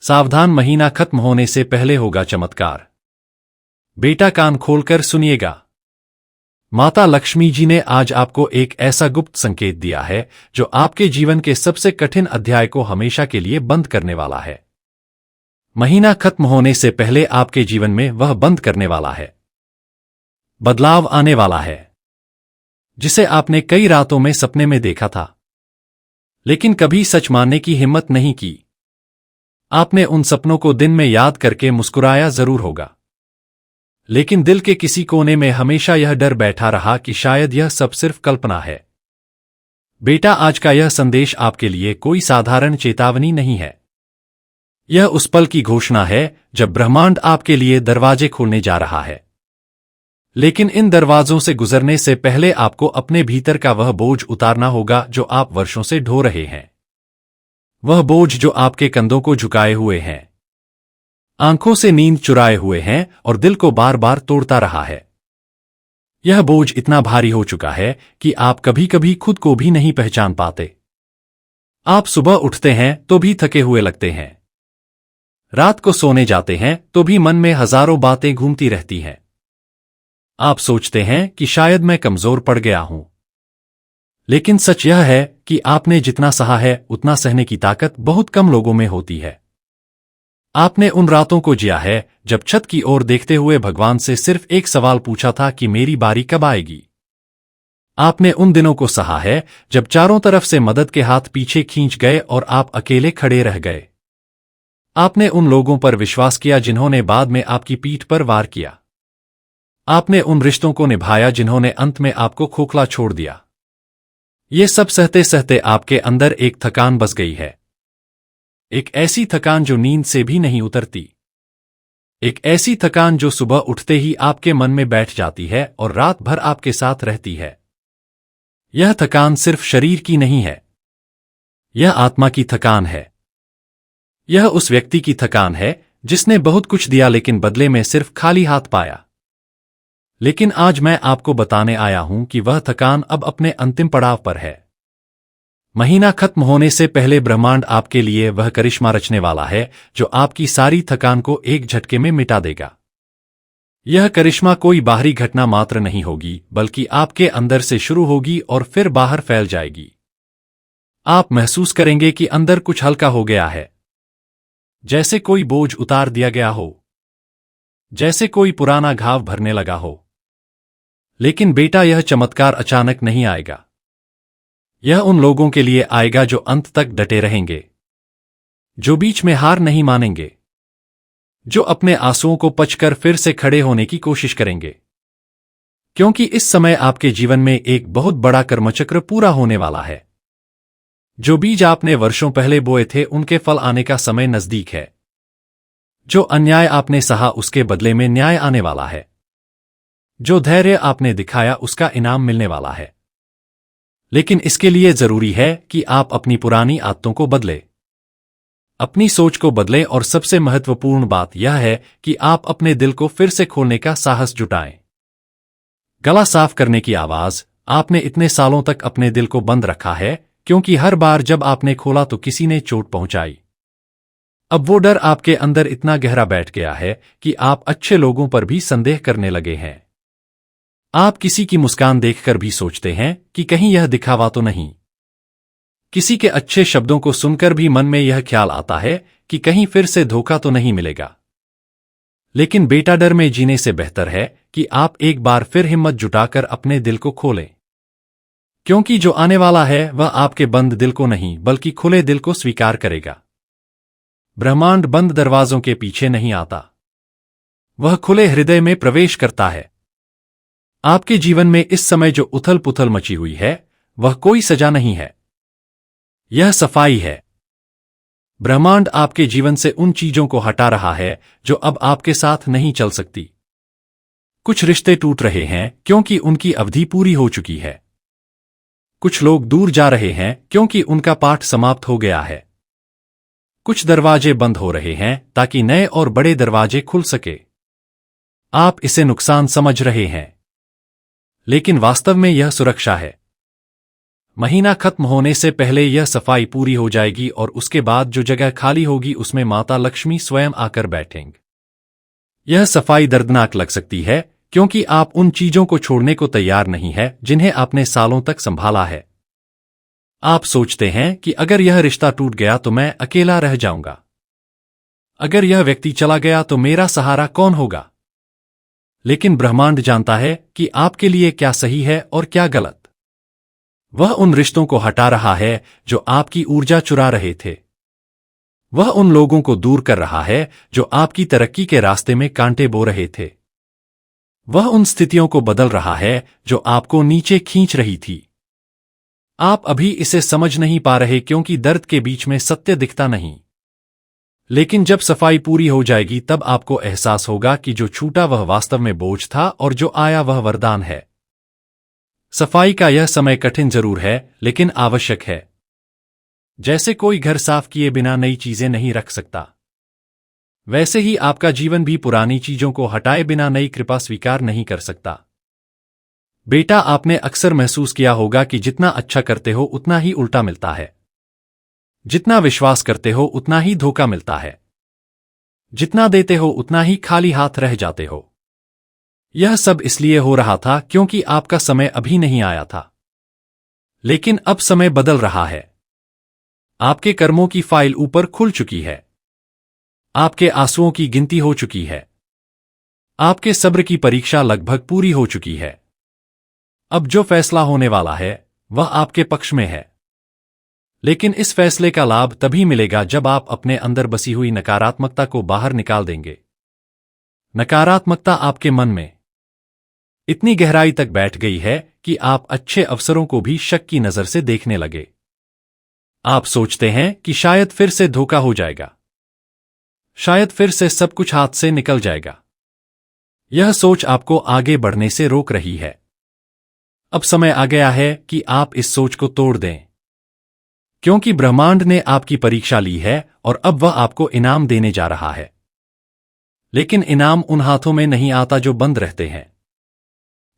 सावधान, महीना खत्म होने से पहले होगा चमत्कार। बेटा कान खोलकर सुनिएगा। माता लक्ष्मी जी ने आज आपको एक ऐसा गुप्त संकेत दिया है जो आपके जीवन के सबसे कठिन अध्याय को हमेशा के लिए बंद करने वाला है। महीना खत्म होने से पहले आपके जीवन में वह बंद करने वाला है। बदलाव आने वाला है जिसे आपने कई रातों में सपने में देखा था, लेकिन कभी सच मानने की हिम्मत नहीं की। आपने उन सपनों को दिन में याद करके मुस्कुराया जरूर होगा, लेकिन दिल के किसी कोने में हमेशा यह डर बैठा रहा कि शायद यह सब सिर्फ कल्पना है। बेटा, आज का यह संदेश आपके लिए कोई साधारण चेतावनी नहीं है। यह उस पल की घोषणा है जब ब्रह्मांड आपके लिए दरवाजे खोलने जा रहा है। लेकिन इन दरवाजों से गुजरने से पहले आपको अपने भीतर का वह बोझ उतारना होगा जो आप वर्षों से ढो रहे हैं। वह बोझ जो आपके कंधों को झुकाए हुए हैं, आंखों से नींद चुराए हुए हैं और दिल को बार बार तोड़ता रहा है। यह बोझ इतना भारी हो चुका है कि आप कभी कभी खुद को भी नहीं पहचान पाते। आप सुबह उठते हैं तो भी थके हुए लगते हैं। रात को सोने जाते हैं तो भी मन में हजारों बातें घूमती रहती हैं। आप सोचते हैं कि शायद मैं कमजोर पड़ गया हूं, लेकिन सच यह है कि आपने जितना सहा है उतना सहने की ताकत बहुत कम लोगों में होती है। आपने उन रातों को जिया है जब छत की ओर देखते हुए भगवान से सिर्फ एक सवाल पूछा था कि मेरी बारी कब आएगी। आपने उन दिनों को सहा है जब चारों तरफ से मदद के हाथ पीछे खींच गए और आप अकेले खड़े रह गए। आपने उन लोगों पर विश्वास किया जिन्होंने बाद में आपकी पीठ पर वार किया। आपने उन रिश्तों को निभाया जिन्होंने अंत में आपको खोखला छोड़ दिया। ये सब सहते सहते आपके अंदर एक थकान बस गई है। एक ऐसी थकान जो नींद से भी नहीं उतरती। एक ऐसी थकान जो सुबह उठते ही आपके मन में बैठ जाती है और रात भर आपके साथ रहती है। यह थकान सिर्फ शरीर की नहीं है, यह आत्मा की थकान है। यह उस व्यक्ति की थकान है जिसने बहुत कुछ दिया लेकिन बदले में सिर्फ खाली हाथ पाया। लेकिन आज मैं आपको बताने आया हूं कि वह थकान अब अपने अंतिम पड़ाव पर है। महीना खत्म होने से पहले ब्रह्मांड आपके लिए वह करिश्मा रचने वाला है जो आपकी सारी थकान को एक झटके में मिटा देगा। यह करिश्मा कोई बाहरी घटना मात्र नहीं होगी, बल्कि आपके अंदर से शुरू होगी और फिर बाहर फैल जाएगी। आप महसूस करेंगे कि अंदर कुछ हल्का हो गया है, जैसे कोई बोझ उतार दिया गया हो, जैसे कोई पुराना घाव भरने लगा हो। लेकिन बेटा, यह चमत्कार अचानक नहीं आएगा। यह उन लोगों के लिए आएगा जो अंत तक डटे रहेंगे, जो बीच में हार नहीं मानेंगे, जो अपने आंसुओं को पचकर फिर से खड़े होने की कोशिश करेंगे। क्योंकि इस समय आपके जीवन में एक बहुत बड़ा कर्मचक्र पूरा होने वाला है। जो बीज आपने वर्षों पहले बोए थे उनके फल आने का समय नजदीक है। जो अन्याय आपने सहा उसके बदले में न्याय आने वाला है। जो धैर्य आपने दिखाया उसका इनाम मिलने वाला है। लेकिन इसके लिए जरूरी है कि आप अपनी पुरानी आदतों को बदलें, अपनी सोच को बदलें और सबसे महत्वपूर्ण बात यह है कि आप अपने दिल को फिर से खोलने का साहस जुटाएं। गला साफ करने की आवाज। आपने इतने सालों तक अपने दिल को बंद रखा है क्योंकि हर बार जब आपने खोला तो किसी ने चोट पहुंचाई। अब वो डर आपके अंदर इतना गहरा बैठ गया है कि आप अच्छे लोगों पर भी संदेह करने लगे हैं। आप किसी की मुस्कान देखकर भी सोचते हैं कि कहीं यह दिखावा तो नहीं। किसी के अच्छे शब्दों को सुनकर भी मन में यह ख्याल आता है कि कहीं फिर से धोखा तो नहीं मिलेगा। लेकिन बेटा, डर में जीने से बेहतर है कि आप एक बार फिर हिम्मत जुटाकर अपने दिल को खोलें। क्योंकि जो आने वाला है वह आपके बंद दिल को नहीं बल्कि खुले दिल को स्वीकार करेगा। ब्रह्मांड बंद दरवाजों के पीछे नहीं आता, वह खुले हृदय में प्रवेश करता है। आपके जीवन में इस समय जो उथल पुथल मची हुई है वह कोई सजा नहीं है, यह सफाई है। ब्रह्मांड आपके जीवन से उन चीजों को हटा रहा है जो अब आपके साथ नहीं चल सकती। कुछ रिश्ते टूट रहे हैं क्योंकि उनकी अवधि पूरी हो चुकी है। कुछ लोग दूर जा रहे हैं क्योंकि उनका पाठ समाप्त हो गया है। कुछ दरवाजे बंद हो रहे हैं ताकि नए और बड़े दरवाजे खुल सके। आप इसे नुकसान समझ रहे हैं, लेकिन वास्तव में यह सुरक्षा है। महीना खत्म होने से पहले यह सफाई पूरी हो जाएगी और उसके बाद जो जगह खाली होगी उसमें माता लक्ष्मी स्वयं आकर बैठेंगे। यह सफाई दर्दनाक लग सकती है क्योंकि आप उन चीजों को छोड़ने को तैयार नहीं है जिन्हें आपने सालों तक संभाला है। आप सोचते हैं कि अगर यह रिश्ता टूट गया तो मैं अकेला रह जाऊंगा। अगर यह व्यक्ति चला गया तो मेरा सहारा कौन होगा? लेकिन ब्रह्मांड जानता है कि आपके लिए क्या सही है और क्या गलत। वह उन रिश्तों को हटा रहा है जो आपकी ऊर्जा चुरा रहे थे। वह उन लोगों को दूर कर रहा है जो आपकी तरक्की के रास्ते में कांटे बो रहे थे। वह उन स्थितियों को बदल रहा है जो आपको नीचे खींच रही थी। आप अभी इसे समझ नहीं पा रहे क्योंकि दर्द के बीच में सत्य दिखता नहीं। लेकिन जब सफाई पूरी हो जाएगी तब आपको एहसास होगा कि जो छूटा वह वास्तव में बोझ था और जो आया वह वरदान है। सफाई का यह समय कठिन जरूर है लेकिन आवश्यक है। जैसे कोई घर साफ किए बिना नई चीजें नहीं रख सकता, वैसे ही आपका जीवन भी पुरानी चीजों को हटाए बिना नई कृपा स्वीकार नहीं कर सकता। बेटा, आपने अक्सर महसूस किया होगा कि जितना अच्छा करते हो उतना ही उल्टा मिलता है। जितना विश्वास करते हो उतना ही धोखा मिलता है। जितना देते हो उतना ही खाली हाथ रह जाते हो। यह सब इसलिए हो रहा था क्योंकि आपका समय अभी नहीं आया था। लेकिन अब समय बदल रहा है। आपके कर्मों की फाइल ऊपर खुल चुकी है। आपके आंसुओं की गिनती हो चुकी है। आपके सब्र की परीक्षा लगभग पूरी हो चुकी है। अब जो फैसला होने वाला है वह आपके पक्ष में है। लेकिन इस फैसले का लाभ तभी मिलेगा जब आप अपने अंदर बसी हुई नकारात्मकता को बाहर निकाल देंगे। नकारात्मकता आपके मन में इतनी गहराई तक बैठ गई है कि आप अच्छे अवसरों को भी शक की नजर से देखने लगे। आप सोचते हैं कि शायद फिर से धोखा हो जाएगा, शायद फिर से सब कुछ हाथ से निकल जाएगा। यह सोच आपको आगे बढ़ने से रोक रही है। अब समय आ गया है कि आप इस सोच को तोड़ दें, क्योंकि ब्रह्मांड ने आपकी परीक्षा ली है और अब वह आपको इनाम देने जा रहा है। लेकिन इनाम उन हाथों में नहीं आता जो बंद रहते हैं।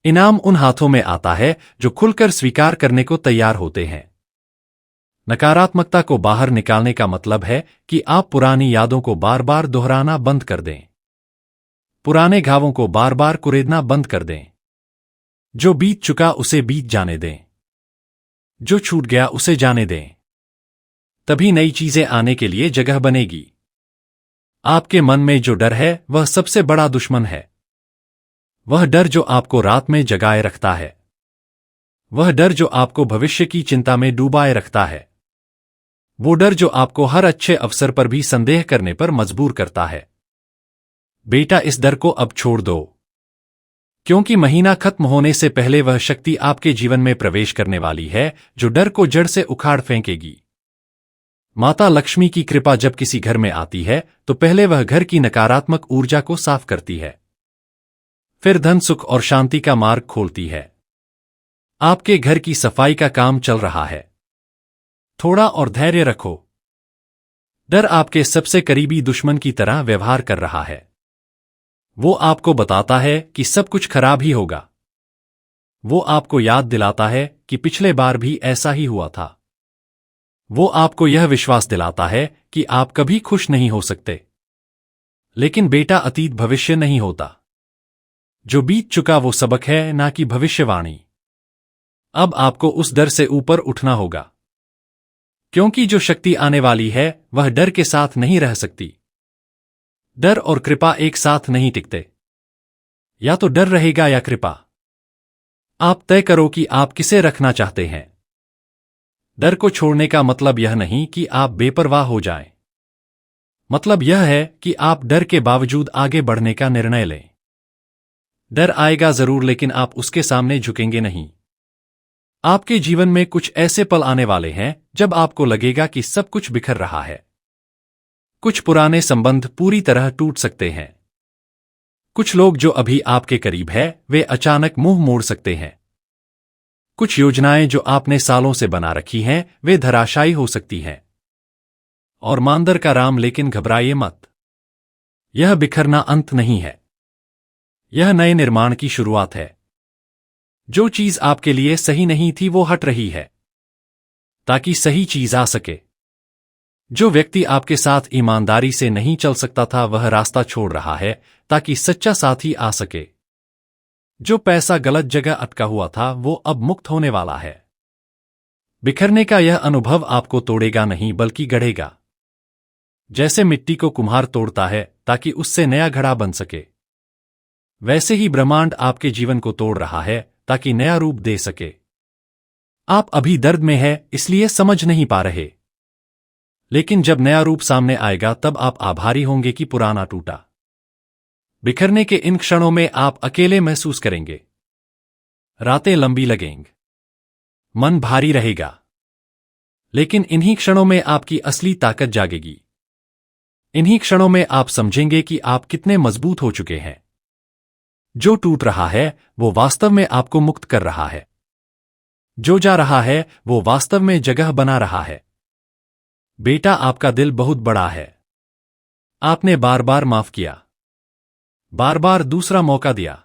इनाम उन हाथों में आता है जो खुलकर स्वीकार करने को तैयार होते हैं। नकारात्मकता को बाहर निकालने का मतलब है कि आप पुरानी यादों को बार बार दोहराना बंद कर दें। पुराने घावों को बार बार कुरेदना बंद कर दें। जो बीत चुका उसे बीत जाने दें। जो छूट गया उसे जाने दें। तभी नई चीजें आने के लिए जगह बनेगी। आपके मन में जो डर है वह सबसे बड़ा दुश्मन है। वह डर जो आपको रात में जगाए रखता है। वह डर जो आपको भविष्य की चिंता में डूबाए रखता है। वो डर जो आपको हर अच्छे अवसर पर भी संदेह करने पर मजबूर करता है। बेटा, इस डर को अब छोड़ दो, क्योंकि महीना खत्म होने से पहले वह शक्ति आपके जीवन में प्रवेश करने वाली है जो डर को जड़ से उखाड़ फेंकेगी। माता लक्ष्मी की कृपा जब किसी घर में आती है तो पहले वह घर की नकारात्मक ऊर्जा को साफ करती है, फिर धन, सुख और शांति का मार्ग खोलती है। आपके घर की सफाई का काम चल रहा है। थोड़ा और धैर्य रखो। डर आपके सबसे करीबी दुश्मन की तरह व्यवहार कर रहा है। वो आपको बताता है कि सब कुछ खराब ही होगा। वो आपको याद दिलाता है कि पिछले बार भी ऐसा ही हुआ था। वो आपको यह विश्वास दिलाता है कि आप कभी खुश नहीं हो सकते। लेकिन बेटा, अतीत भविष्य नहीं होता। जो बीत चुका वो सबक है, ना कि भविष्यवाणी। अब आपको उस डर से ऊपर उठना होगा, क्योंकि जो शक्ति आने वाली है वह डर के साथ नहीं रह सकती। डर और कृपा एक साथ नहीं टिकते। या तो डर रहेगा या कृपा। आप तय करो कि आप किसे रखना चाहते हैं। डर को छोड़ने का मतलब यह नहीं कि आप बेपरवाह हो जाएं। मतलब यह है कि आप डर के बावजूद आगे बढ़ने का निर्णय लें। डर आएगा जरूर, लेकिन आप उसके सामने झुकेंगे नहीं। आपके जीवन में कुछ ऐसे पल आने वाले हैं जब आपको लगेगा कि सब कुछ बिखर रहा है। कुछ पुराने संबंध पूरी तरह टूट सकते हैं। कुछ लोग जो अभी आपके करीब है वे अचानक मुंह मोड़ सकते हैं। कुछ योजनाएं जो आपने सालों से बना रखी हैं वे धराशायी हो सकती हैं। और मांदर का राम, लेकिन घबराइए मत। यह बिखरना अंत नहीं है। यह नए निर्माण की शुरुआत है। जो चीज आपके लिए सही नहीं थी वो हट रही है। ताकि सही चीज आ सके। जो व्यक्ति आपके साथ ईमानदारी से नहीं चल सकता था वह रास्ता छोड़ रहा है ताकि सच्चा साथी आ सके। जो पैसा गलत जगह अटका हुआ था वो अब मुक्त होने वाला है। बिखरने का यह अनुभव आपको तोड़ेगा नहीं बल्कि गढ़ेगा। जैसे मिट्टी को कुम्हार तोड़ता है ताकि उससे नया घड़ा बन सके, वैसे ही ब्रह्मांड आपके जीवन को तोड़ रहा है ताकि नया रूप दे सके। आप अभी दर्द में हैं इसलिए समझ नहीं पा रहे, लेकिन जब नया रूप सामने आएगा तब आप आभारी होंगे कि पुराना टूटा। बिखरने के इन क्षणों में आप अकेले महसूस करेंगे। रातें लंबी लगेंगी, मन भारी रहेगा, लेकिन इन्हीं क्षणों में आपकी असली ताकत जागेगी। इन्हीं क्षणों में आप समझेंगे कि आप कितने मजबूत हो चुके हैं। जो टूट रहा है वो वास्तव में आपको मुक्त कर रहा है। जो जा रहा है वो वास्तव में जगह बना रहा है। बेटा, आपका दिल बहुत बड़ा है। आपने बार बार माफ किया, बार बार दूसरा मौका दिया,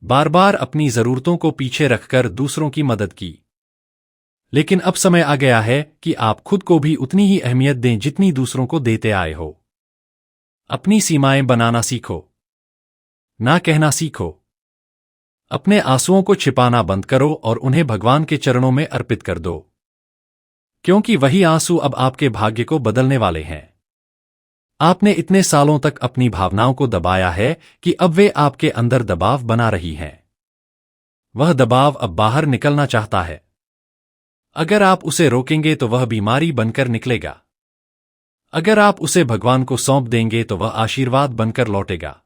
बार बार अपनी जरूरतों को पीछे रखकर दूसरों की मदद की। लेकिन अब समय आ गया है कि आप खुद को भी उतनी ही अहमियत दें जितनी दूसरों को देते आए हो। अपनी सीमाएं बनाना सीखो, ना कहना सीखो। अपने आंसुओं को छिपाना बंद करो और उन्हें भगवान के चरणों में अर्पित कर दो, क्योंकि वही आंसू अब आपके भाग्य को बदलने वाले हैं। आपने इतने सालों तक अपनी भावनाओं को दबाया है कि अब वे आपके अंदर दबाव बना रही हैं। वह दबाव अब बाहर निकलना चाहता है। अगर आप उसे रोकेंगे तो वह बीमारी बनकर निकलेगा। अगर आप उसे भगवान को सौंप देंगे तो वह आशीर्वाद बनकर लौटेगा।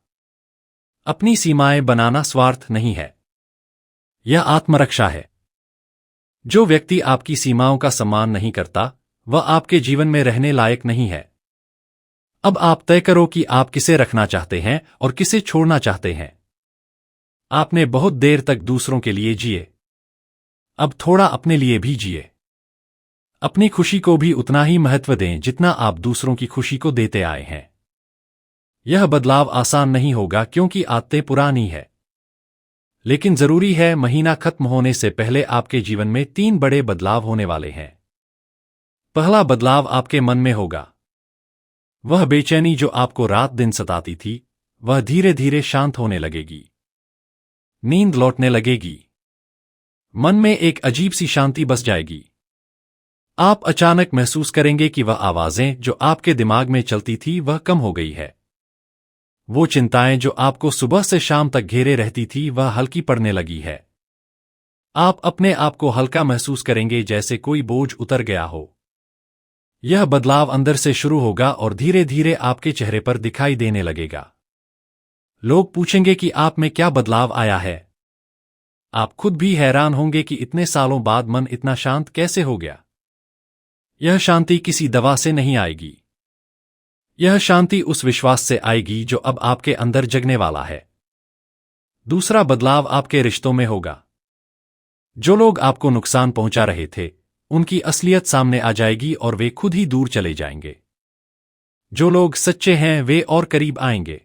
अपनी सीमाएं बनाना स्वार्थ नहीं है, यह आत्मरक्षा है। जो व्यक्ति आपकी सीमाओं का सम्मान नहीं करता वह आपके जीवन में रहने लायक नहीं है। अब आप तय करो कि आप किसे रखना चाहते हैं और किसे छोड़ना चाहते हैं। आपने बहुत देर तक दूसरों के लिए जिए, अब थोड़ा अपने लिए भी जिए। अपनी खुशी को भी उतना ही महत्व दें जितना आप दूसरों की खुशी को देते आए हैं। यह बदलाव आसान नहीं होगा क्योंकि आदतें पुरानी है, लेकिन जरूरी है। महीना खत्म होने से पहले आपके जीवन में 3 बड़े बदलाव होने वाले हैं। पहला बदलाव आपके मन में होगा। वह बेचैनी जो आपको रात दिन सताती थी वह धीरे धीरे शांत होने लगेगी। नींद लौटने लगेगी। मन में एक अजीब सी शांति बस जाएगी। आप अचानक महसूस करेंगे कि वह आवाजें जो आपके दिमाग में चलती थी वह कम हो गई है। वो चिंताएं जो आपको सुबह से शाम तक घेरे रहती थी वह हल्की पड़ने लगी है। आप अपने आप को हल्का महसूस करेंगे, जैसे कोई बोझ उतर गया हो। यह बदलाव अंदर से शुरू होगा और धीरे धीरे आपके चेहरे पर दिखाई देने लगेगा। लोग पूछेंगे कि आप में क्या बदलाव आया है। आप खुद भी हैरान होंगे कि इतने सालों बाद मन इतना शांत कैसे हो गया। यह शांति किसी दवा से नहीं आएगी। यह शांति उस विश्वास से आएगी जो अब आपके अंदर जगने वाला है। दूसरा बदलाव आपके रिश्तों में होगा। जो लोग आपको नुकसान पहुंचा रहे थे उनकी असलियत सामने आ जाएगी और वे खुद ही दूर चले जाएंगे। जो लोग सच्चे हैं वे और करीब आएंगे।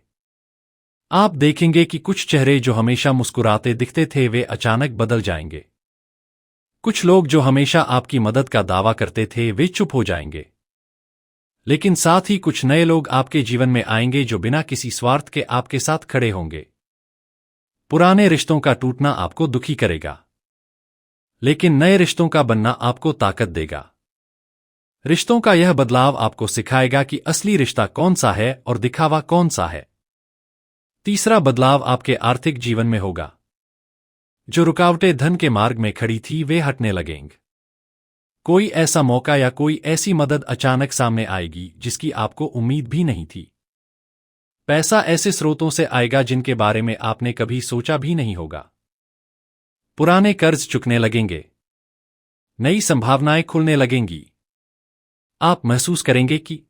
आप देखेंगे कि कुछ चेहरे जो हमेशा मुस्कुराते दिखते थे वे अचानक बदल जाएंगे। कुछ लोग जो हमेशा आपकी मदद का दावा करते थे वे चुप हो जाएंगे। लेकिन साथ ही कुछ नए लोग आपके जीवन में आएंगे जो बिना किसी स्वार्थ के आपके साथ खड़े होंगे। पुराने रिश्तों का टूटना आपको दुखी करेगा, लेकिन नए रिश्तों का बनना आपको ताकत देगा। रिश्तों का यह बदलाव आपको सिखाएगा कि असली रिश्ता कौन सा है और दिखावा कौन सा है। तीसरा बदलाव आपके आर्थिक जीवन में होगा। जो रुकावटें धन के मार्ग में खड़ी थी वे हटने लगेंगी। कोई ऐसा मौका या कोई ऐसी मदद अचानक सामने आएगी जिसकी आपको उम्मीद भी नहीं थी। पैसा ऐसे स्रोतों से आएगा जिनके बारे में आपने कभी सोचा भी नहीं होगा। पुराने कर्ज चुकने लगेंगे। नई संभावनाएं खुलने लगेंगी। आप महसूस करेंगे कि